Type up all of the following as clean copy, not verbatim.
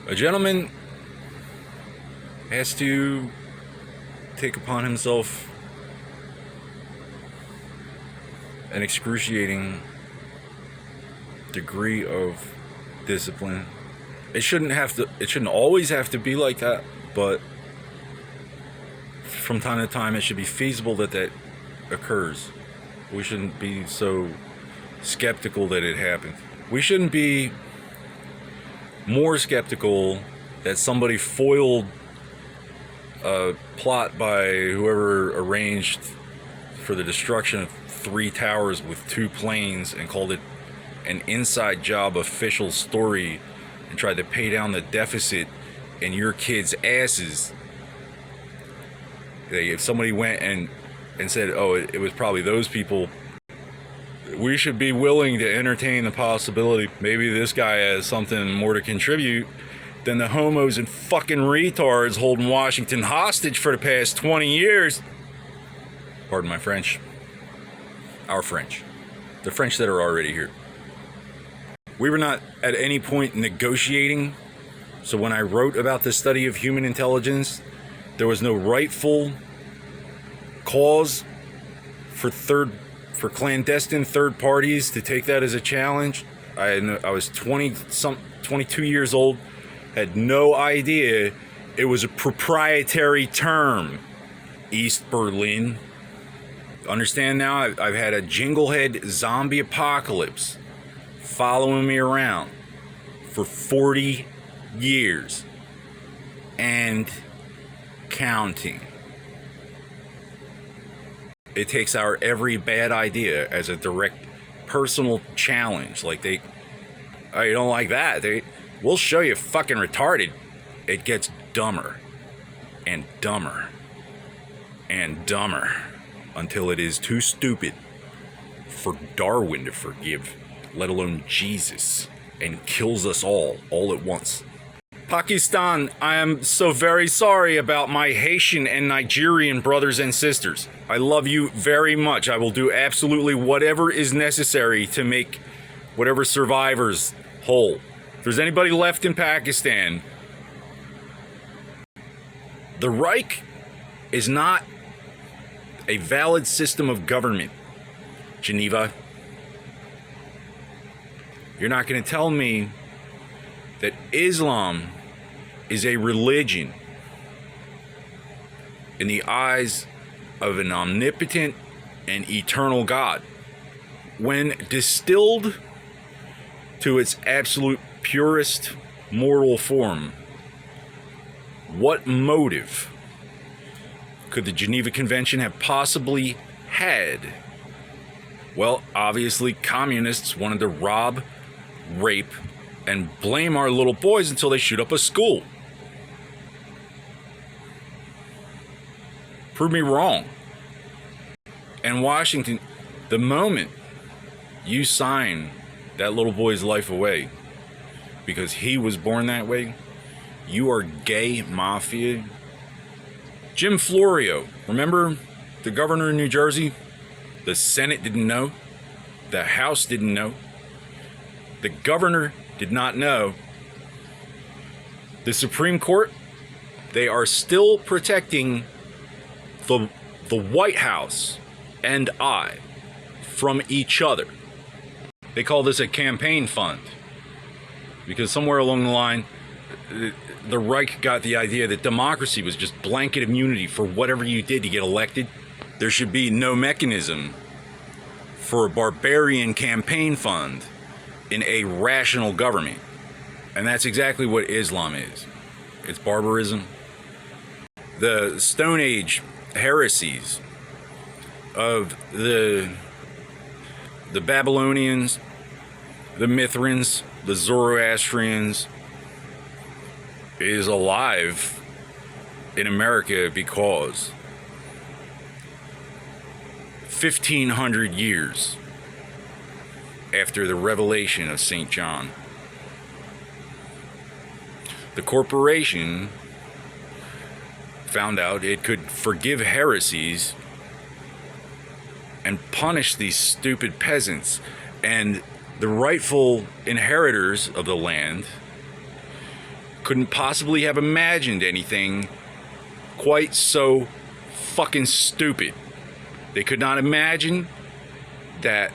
A gentleman has to take upon himself an excruciating degree of discipline. It shouldn't always have to be like that, but from time to time it should be feasible that occurs. We shouldn't be so skeptical that it happened. We shouldn't be more skeptical that somebody foiled a plot by whoever arranged for the destruction of 3 towers with 2 planes and called it an inside job official story and tried to pay down the deficit in your kids' asses. If somebody went and said, oh, it was probably those people, we should be willing to entertain the possibility maybe this guy has something more to contribute than the homos and fucking retards holding Washington hostage for the past 20 years. Pardon my French. Our French. The French that are already here. We were not at any point negotiating, so when I wrote about the study of human intelligence, there was no rightful cause for clandestine third parties to take that as a challenge. I was 22 years old, had no idea it was a proprietary term. East Berlin. Understand now, I've had a jinglehead zombie apocalypse following me around for 40 years and counting. It takes our every bad idea as a direct personal challenge. Like oh, you don't like that? We'll show you fucking retarded. It gets dumber and dumber and dumber until it is too stupid for Darwin to forgive, let alone Jesus, and kills us all at once. Pakistan, I am so very sorry about my Haitian and Nigerian brothers and sisters. I love you very much. I will do absolutely whatever is necessary to make whatever survivors whole. If there's anybody left in Pakistan, the Reich is not a valid system of government. Geneva, you're not going to tell me that Islam is a religion in the eyes of an omnipotent and eternal God. When distilled to its absolute purest moral form, what motive could the Geneva Convention have possibly had? Well, obviously communists wanted to rob, rape, and blame our little boys until they shoot up a school. Prove me wrong. And Washington, the moment you sign that little boy's life away because he was born that way, you are gay mafia. Jim Florio, remember the governor of New Jersey? The Senate didn't know. The House didn't know. The governor did not know. The Supreme Court, they are still protecting the White House and I from each other. They call this a campaign fund because somewhere along the line, the Reich got the idea that democracy was just blanket immunity for whatever you did to get elected. There should be no mechanism for a barbarian campaign fund in a rational government. And that's exactly what Islam is. It's barbarism. The Stone Age heresies of the Babylonians, the Mithrans, the Zoroastrians is alive in America because 1,500 years after the revelation of St. John, the corporation found out it could forgive heresies and punish these stupid peasants, and the rightful inheritors of the land couldn't possibly have imagined anything quite so fucking stupid. They could not imagine that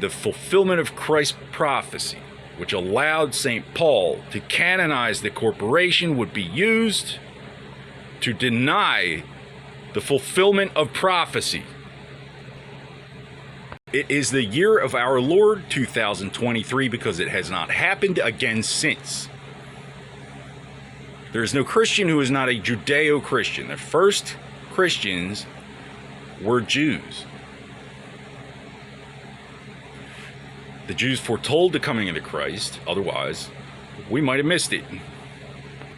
the fulfillment of Christ's prophecy, which allowed St. Paul to canonize the corporation, would be used to deny the fulfillment of prophecy. It is the year of our Lord 2023 because it has not happened again since. There is no Christian who is not a Judeo-Christian. The first Christians were Jews. The Jews foretold the coming of the Christ, otherwise we might have missed it.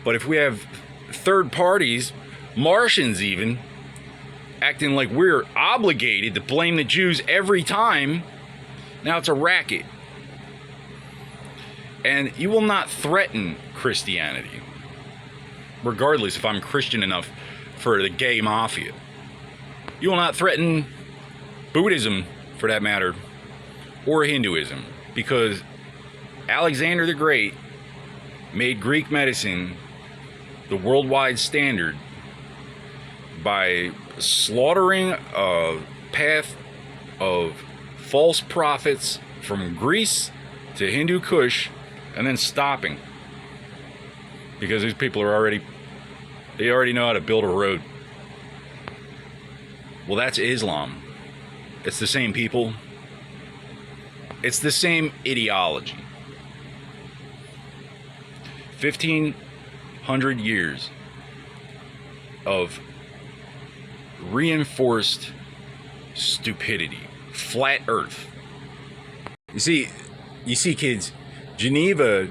But if we have third parties, Martians even, acting like we're obligated to blame the Jews every time, now it's a racket. And you will not threaten Christianity, regardless if I'm Christian enough for the gay mafia. You will not threaten Buddhism, for that matter, or Hinduism, because Alexander the Great made Greek medicine the worldwide standard by slaughtering a path of false prophets from Greece to Hindu Kush and then stopping, because these people are they already know how to build a road. Well, that's Islam. It's the same people. It's the same ideology. 1,500 years of reinforced stupidity. Flat Earth. You see, kids, Geneva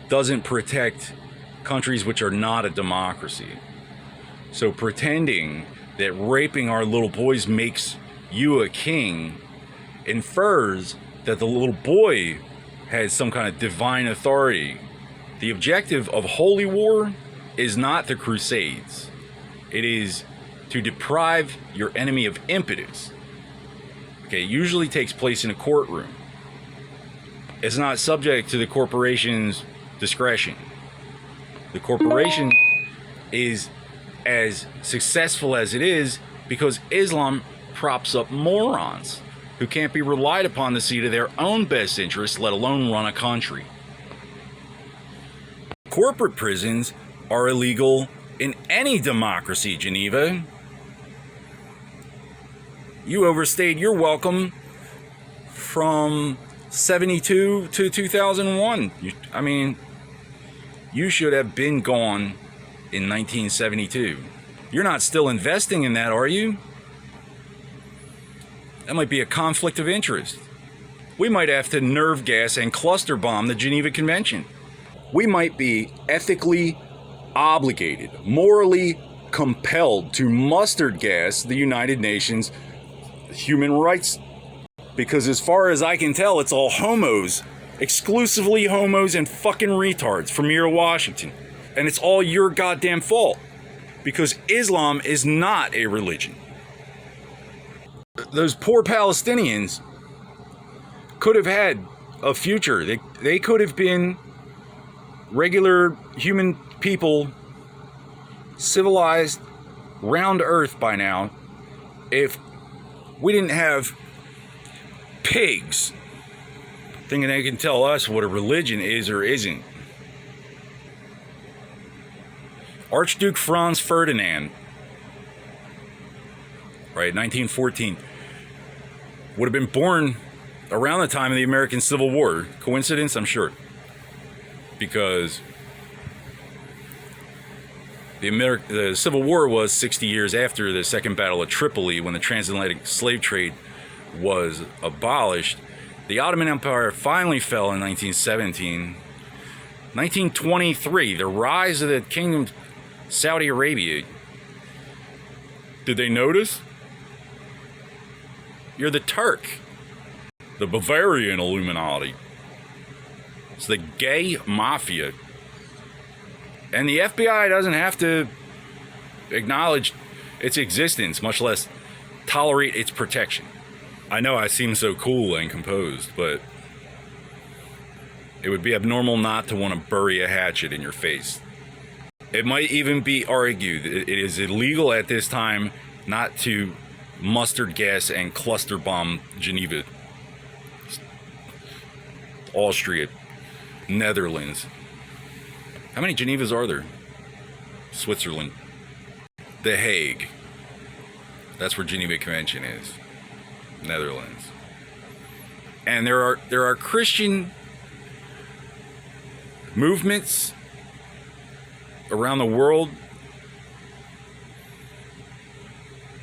doesn't protect countries which are not a democracy. So pretending that raping our little boys makes you a king infers that the little boy has some kind of divine authority. The objective of holy war is not the Crusades. It is to deprive your enemy of impetus. Okay, it usually takes place in a courtroom. It's not subject to the corporation's discretion. The corporation is as successful as it is because Islam props up morons who can't be relied upon to see to their own best interests, let alone run a country. Corporate prisons are illegal in any democracy, Geneva. You overstayed your welcome from 72 to 2001. You should have been gone in 1972. You're not still investing in that, are you? That might be a conflict of interest. We might have to nerve gas and cluster bomb the Geneva Convention. We might be ethically obligated, morally compelled to mustard gas the United Nations human rights, because as far as I can tell, it's all homos, exclusively homos and fucking retards from here to Washington. And it's all your goddamn fault, because Islam is not a religion. Those poor Palestinians could have had a future. They could have been regular human people, civilized, round earth by now, if we didn't have pigs thinking they can tell us what a religion is or isn't. Archduke Franz Ferdinand, right, 1914, would have been born around the time of the American Civil War. Coincidence? I'm sure. Because the Civil War was 60 years after the Second Battle of Tripoli, when the transatlantic slave trade was abolished. The Ottoman Empire finally fell in 1917. 1923, the rise of the Kingdom of Saudi Arabia. Did they notice? You're the Turk, the Bavarian Illuminati. It's the gay mafia. And the FBI doesn't have to acknowledge its existence, much less tolerate its protection. I know I seem so cool and composed, but It would be abnormal not to want to bury a hatchet in your face. It might even be argued that it is illegal at this time not to mustard gas and cluster bomb Geneva, Austria, Netherlands. How many Genevas are there? Switzerland. The Hague. That's where Geneva Convention is. Netherlands. And there are Christian movements around the world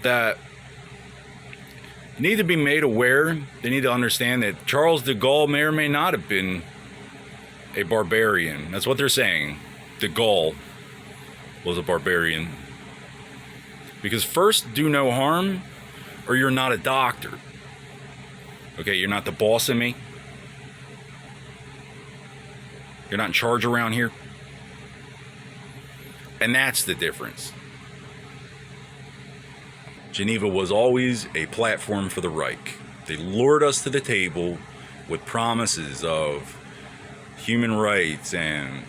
that need to be made aware. They need to understand that Charles de Gaulle may or may not have been a barbarian. That's what they're saying. De Gaulle was a barbarian. Because first, do no harm, or you're not a doctor. Okay, you're not the boss of me. You're not in charge around here. And that's the difference. Geneva was always a platform for the Reich. They lured us to the table with promises of human rights and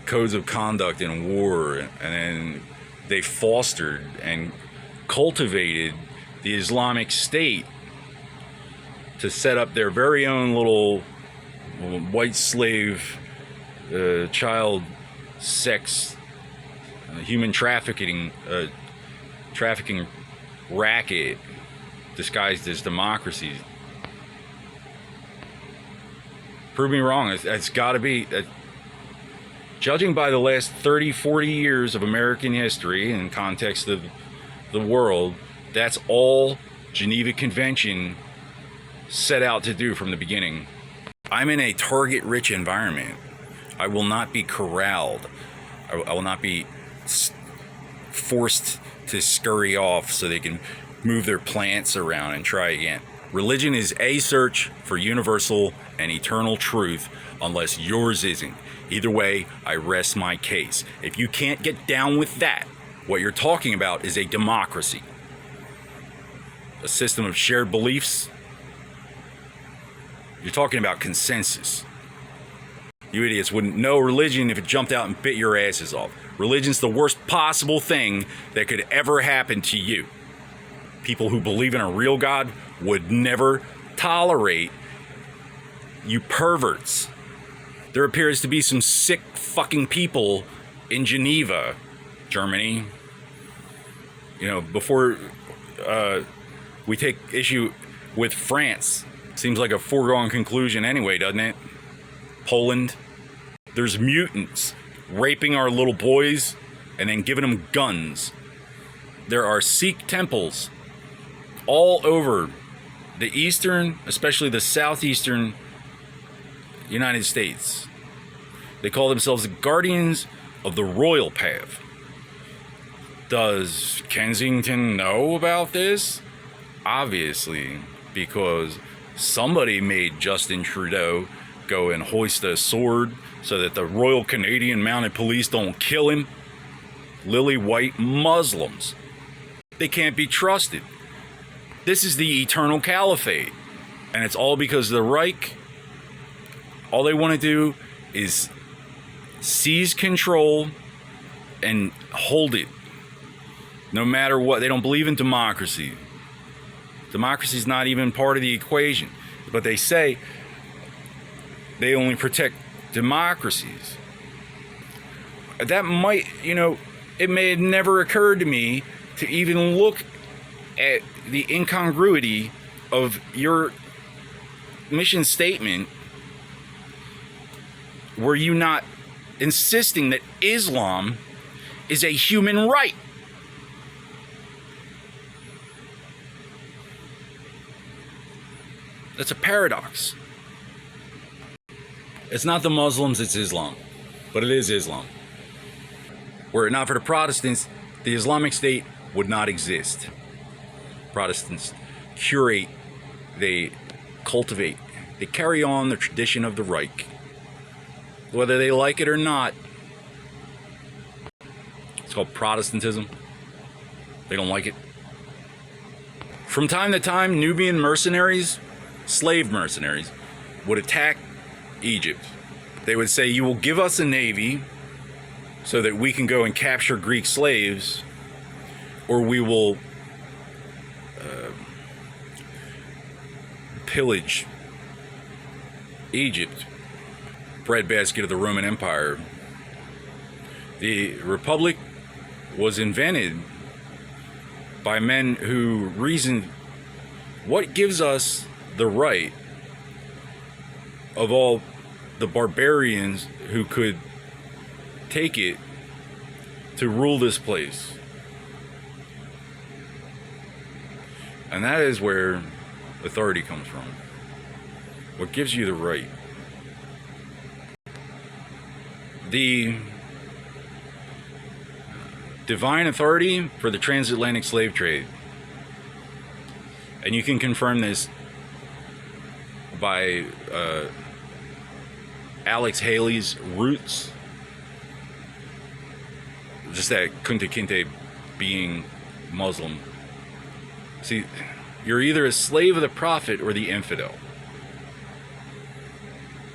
codes of conduct in war, and then they fostered and cultivated the Islamic State to set up their very own little white slave child sex human trafficking racket disguised as democracy. Prove me wrong. It's got to be judging by the last 30-40 years of American history in context of the world, that's all Geneva Convention set out to do from the beginning. I'm in a target-rich environment. I will not be corralled. I will not be forced to scurry off so they can move their plants around and try again. Religion is a search for universal and eternal truth, unless yours isn't. Either way, I rest my case. If you can't get down with that, what you're talking about is a democracy. A system of shared beliefs. You're talking about consensus. You idiots wouldn't know religion if it jumped out and bit your asses off. Religion's the worst possible thing that could ever happen to you. People who believe in a real God would never tolerate you perverts. There appears to be some sick fucking people in Geneva, Germany. You know, before we take issue with France. Seems like a foregone conclusion anyway, doesn't it? Poland. There's mutants raping our little boys and then giving them guns. There are Sikh temples all over the eastern, especially the southeastern United States. They call themselves the Guardians of the Royal Path. Does Kensington know about this? Obviously, because somebody made Justin Trudeau go and hoist a sword so that the Royal Canadian Mounted Police don't kill him. Lily white Muslims. They can't be trusted. This is the eternal caliphate. And it's all because the Reich, all they want to do is seize control and hold it. No matter what. They don't believe in democracy. Democracy is not even part of the equation. But they say they only protect democracies. That might, it may have never occurred to me to even look at the incongruity of your mission statement. Were you not insisting that Islam is a human right? That's a paradox. It's not the Muslims, it's Islam. But it is Islam. Were it not for the Protestants, the Islamic State would not exist. Protestants curate, they cultivate, they carry on the tradition of the Reich. Whether they like it or not, it's called Protestantism. They don't like it. From time to time, Nubian mercenaries, slave mercenaries, would attack Egypt. They would say, you will give us a navy so that we can go and capture Greek slaves, or we will pillage Egypt, breadbasket of the Roman Empire. The Republic was invented by men who reasoned, what gives us the right of all the barbarians who could take it to rule this place? And that is where authority comes from. What gives you the right? The divine authority for the transatlantic slave trade. And you can confirm this by Alex Haley's roots. Just that Kunta Kinte being Muslim. See, you're either a slave of the prophet or the infidel.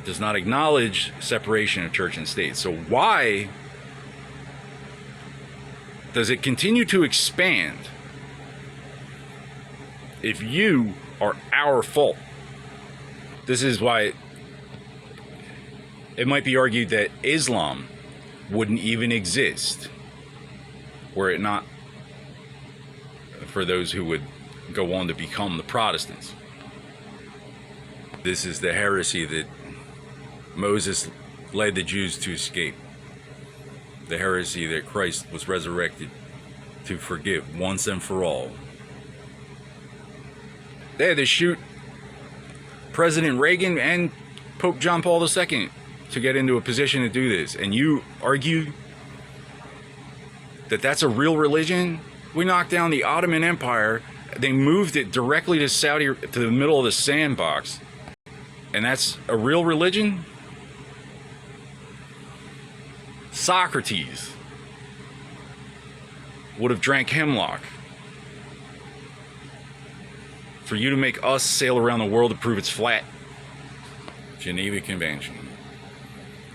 Does not acknowledge separation of church and state. So why does it continue to expand if you are our fault? This is why it might be argued that Islam wouldn't even exist were it not for those who would go on to become the Protestants. This is the heresy that Moses led the Jews to escape. The heresy that Christ was resurrected to forgive once and for all. They had to shoot President Reagan and Pope John Paul II to get into a position to do this. And you argue that that's a real religion? We knocked down the Ottoman Empire. They moved it directly to to the middle of the sandbox. And that's a real religion? Socrates would have drank hemlock for you to make us sail around the world to prove it's flat. Geneva Convention.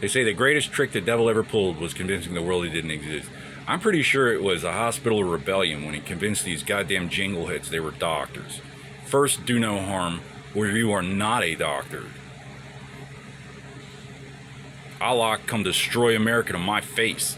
They say the greatest trick the devil ever pulled was convincing the world he didn't exist. I'm pretty sure it was a hospital rebellion when he convinced these goddamn jingleheads they were doctors. First, do no harm, or you are not a doctor. Allah come destroy America to my face.